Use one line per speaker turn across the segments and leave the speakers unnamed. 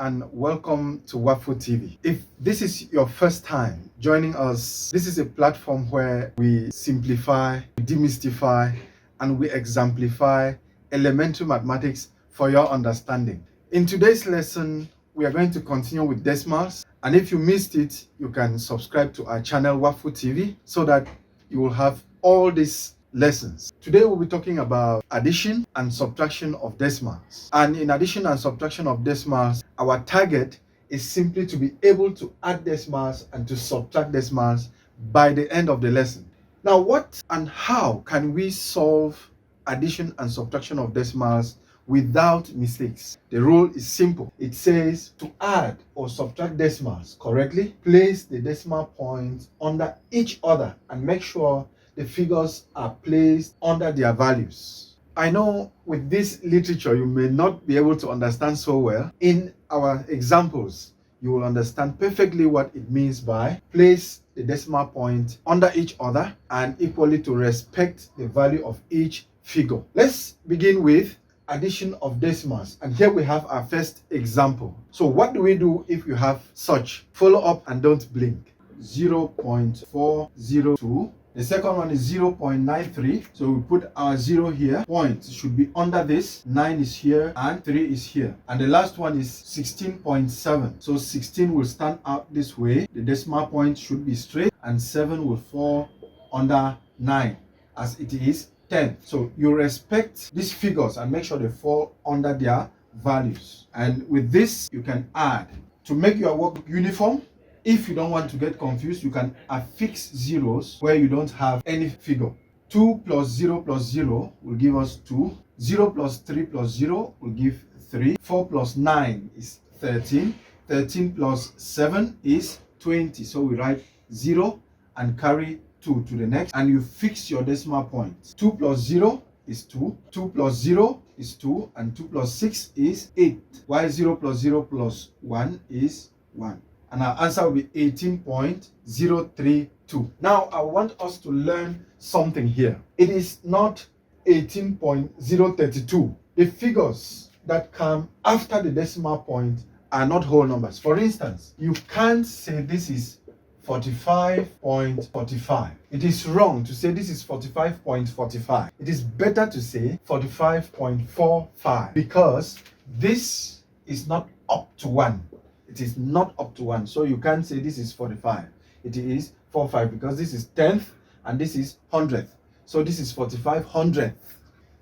and welcome to Waffle TV. If this is your first time joining us, this is a platform where we simplify, demystify, and we exemplify elementary mathematics for your understanding. In today's lesson, we are going to continue with decimals, and if you missed it, you can subscribe to our channel Waffle TV so that you will have all these lessons. Today we'll be talking about addition and subtraction of decimals. And in addition and subtraction of decimals, our target is simply to be able to add decimals and to subtract decimals by the end of the lesson. Now, what and how can we solve addition and subtraction of decimals without mistakes? The rule is simple. It says to add or subtract decimals correctly, place the decimal points under each other and make sure the figures are placed under their values. I know with this literature you may not be able to understand so well. In our examples, you will understand perfectly what it means by place the decimal point under each other and equally to respect the value of each figure. Let's begin with addition of decimals, and here we have our first example. So what do we do if you have such? Follow up and don't blink. 0.402. The second one is 0.93. So we put our 0 here. Point should be under this. 9 is here and 3 is here. And the last one is 16.7. So 16 will stand out this way. The decimal point should be straight and 7 will fall under 9 as it is 10. So you respect these figures and make sure they fall under their values. And with this, you can add. To make your work uniform, if you don't want to get confused, you can affix zeros where you don't have any figure. 2 plus 0 plus 0 will give us 2. 0 plus 3 plus 0 will give 3. 4 plus 9 is 13. 13 plus 7 is 20. So we write 0 and carry 2 to the next, and you fix your decimal point. 2 plus 0 is 2. 2 plus 0 is 2. And 2 plus 6 is 8. While 0 plus 0 plus 1 is 1. And our answer will be 18.032. Now, I want us to learn something here. It is not 18.032. The figures that come after the decimal point are not whole numbers. For instance, you can't say this is 45.45. It is wrong to say this is 45.45. It is better to say 45.45 because this is not up to 1. It is not up to 1. So you can't say this is 45. It is 45 because this is 10th and this is 100th. So this is 45 100th.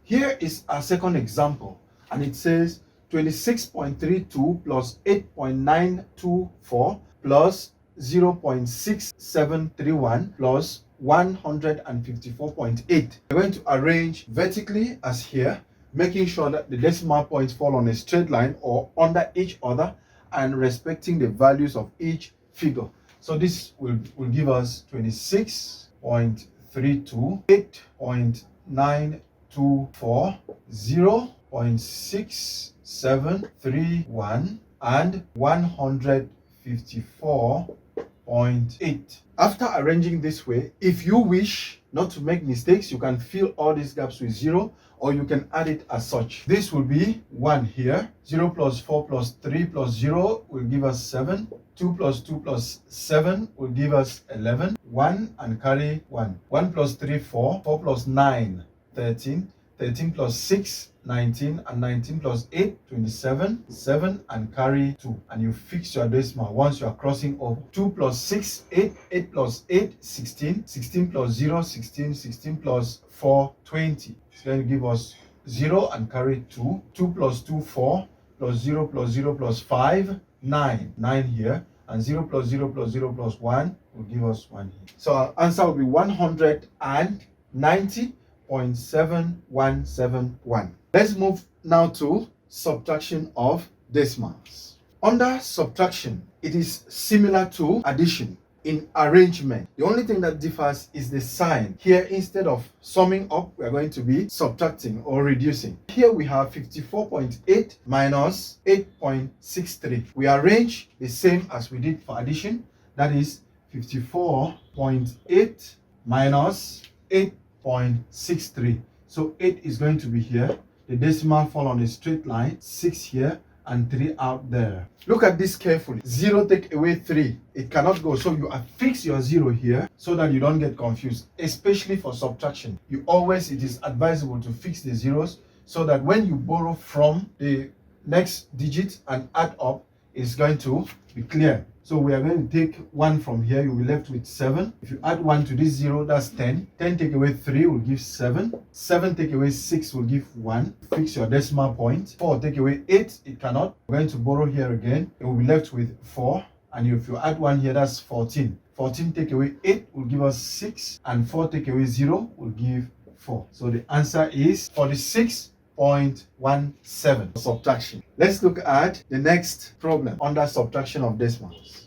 Here is our second example, and it says 26.32 plus 8.924 plus 0.6731 plus 154.8. We're going to arrange vertically as here, making sure that the decimal points fall on a straight line or under each other and respecting the values of each figure. So this will give us 26.32, 8.924, 0.6731, and 154.8. After arranging this way, if you wish not to make mistakes, you can fill all these gaps with 0, or you can add it as such. This will be 1 here. 0 plus 4 plus 3 plus 0 will give us 7. 2 plus 2 plus 7 will give us 11. 1 and carry 1. 1 plus 3, 4. 4 plus 9, 13. 13 plus 6, 19. And 19 plus 8, 27. 7 and carry 2. And you fix your decimal once you are crossing over. 2 plus 6, 8. 8 plus 8, 16. 16 plus 0, 16. 16 plus 4, 20. It's going to give us 0 and carry 2. 2 plus 2, 4. Plus 0 plus 0 plus 5, 9. 9 here. And 0 plus 0 plus 0 plus 1 will give us 1 here. So our answer will be 190.7171. Let's move now to subtraction of decimals. Under subtraction, it is similar to addition in arrangement. The only thing that differs is the sign. Here, instead of summing up, we are going to be subtracting or reducing. Here we have 54.8 minus 8.63. We arrange the same as we did for addition. That is 54.8 minus 8.63. So 8 is going to be here. The decimal fall on a straight line. 6 here and 3 out there. Look at this carefully. 0 take away 3. It cannot go. So you affix your 0 here so that you don't get confused, especially for subtraction. It is advisable to fix the zeros so that when you borrow from the next digit and add up, it's going to be clear. So we are going to take 1 from here. You'll be left with 7. If you add 1 to this 0, that's 10. 10 take away 3 will give 7. 7 take away 6 will give 1. Fix your decimal point. 4 take away 8, it cannot. We're going to borrow here again. It will be left with 4. And if you add 1 here, that's 14. 14 take away 8 will give us 6. And 4 take away 0 will give 4. So the answer is 46.17 subtraction. Let's look at the next problem under subtraction of decimals.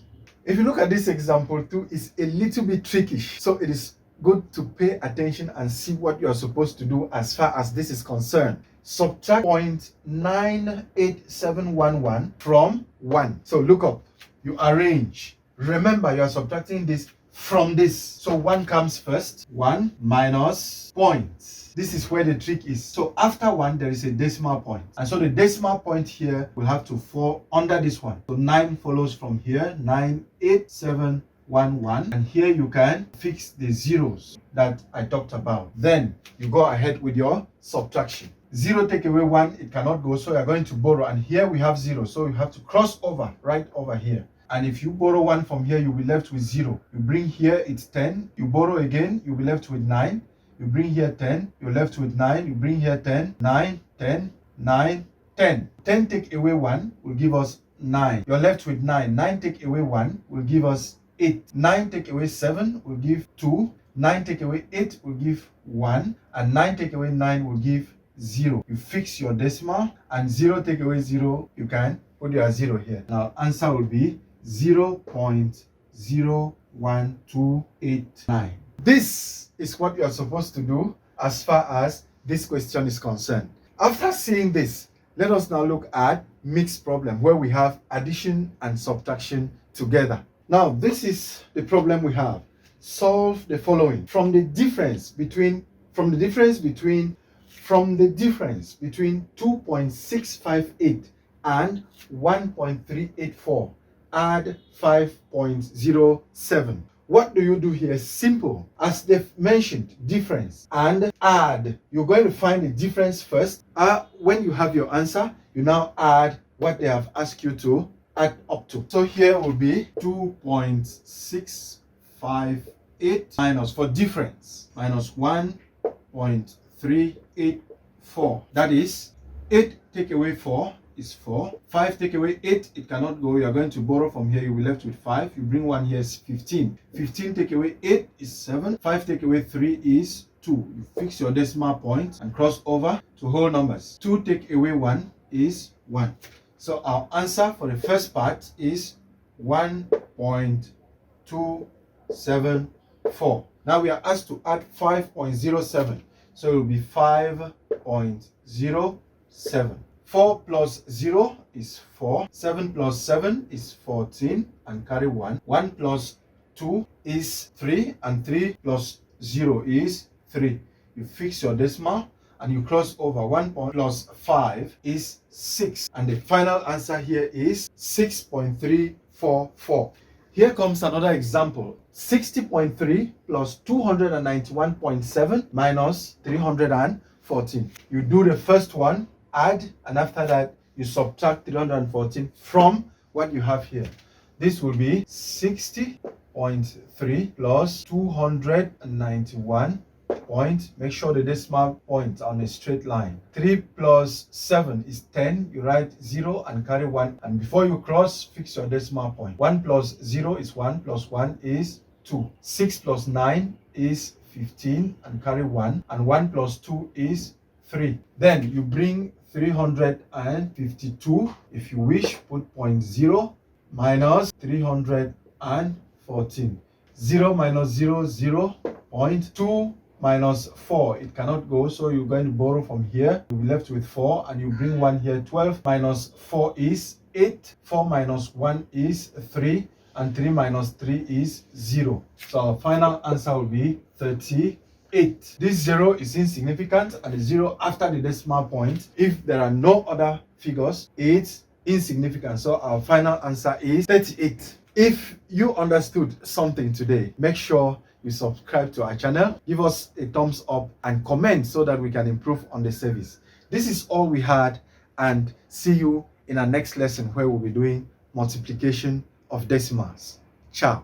If you look at this example too, it's a little bit tricky. So it is good to pay attention and see what you are supposed to do as far as this is concerned. Subtract 0.98711 from 1. So look up. You arrange. Remember, you are subtracting this from this. So 1 comes first. 1 minus points. This is where the trick is. So after 1, there is a decimal point. And so the decimal point here will have to fall under this one. So 9 follows from here. 98711. And here you can fix the zeros that I talked about. Then you go ahead with your subtraction. 0 take away 1, it cannot go. So you're going to borrow. And here we have 0. So you have to cross over right over here. And if you borrow 1 from here, you'll be left with 0. You bring here, it's 10. You borrow again, you'll be left with 9. You bring here 10, you're left with 9. You bring here 10, 9, 10, 9, 10. 10 take away 1 will give us 9. You're left with 9. 9 take away 1 will give us 8. 9 take away 7 will give 2. 9 take away 8 will give 1. And 9 take away 9 will give 0. You fix your decimal, and 0 take away 0, you can put your 0 here. Now answer will be 0.01289. This is what you are supposed to do as far as this question is concerned. After seeing this, let us now look at mixed problem where we have addition and subtraction together. Now this is the problem we have. Solve the following. From the difference between 2.658 and 1.384, add 5.07. What do you do here? Simple. As they've mentioned, difference and add. You're going to find the difference first. When you have your answer, you now add what they have asked you to add up to. So here will be 2.658 minus, for difference, minus 1.384. That is 8 take away 4 is 4. 5 take away 8, it cannot go. You are going to borrow from here. You'll be left with 5. You bring 1 here is 15. 15 take away 8 is 7. 5 take away 3 is 2. You fix your decimal point and cross over to whole numbers. 2 take away 1 is 1. So our answer for the first part is 1.274. Now we are asked to add 5.07. So it will be 5.07. 4 plus 0 is 4. 7 plus 7 is 14 and carry 1. 1 plus 2 is 3 and 3 plus 0 is 3. You fix your decimal and you cross over. 1 plus 5 is 6. And the final answer here is 6.344. Here comes another example. 60.3 plus 291.7 minus 314. You do the first one, add, and after that you subtract 314 from what you have here. This will be 60.3 plus 291 point. Make sure the decimal points on a straight line. 3 plus 7 is 10. You write 0 and carry 1, and before you cross, fix your decimal point. 1 plus 0 is 1 plus 1 is 2. 6 plus 9 is 15 and carry 1, and 1 plus 2 is 3. Then you bring 352. If you wish, put 0.0 minus 314. 0 minus 0, 0. 0.2 minus 4. It cannot go, so you're going to borrow from here. You'll be left with 4, and you bring 1 here. 12 minus 4 is 8. 4 minus 1 is 3. And 3 minus 3 is 0. So our final answer will be 38. This 0 is insignificant, and the 0 after the decimal point, if there are no other figures, it's insignificant. So our final answer is 38. If you understood something today, make sure you subscribe to our channel, give us a thumbs up and comment so that we can improve on the service. This is all we had, and see you in our next lesson where we'll be doing multiplication of decimals. Ciao.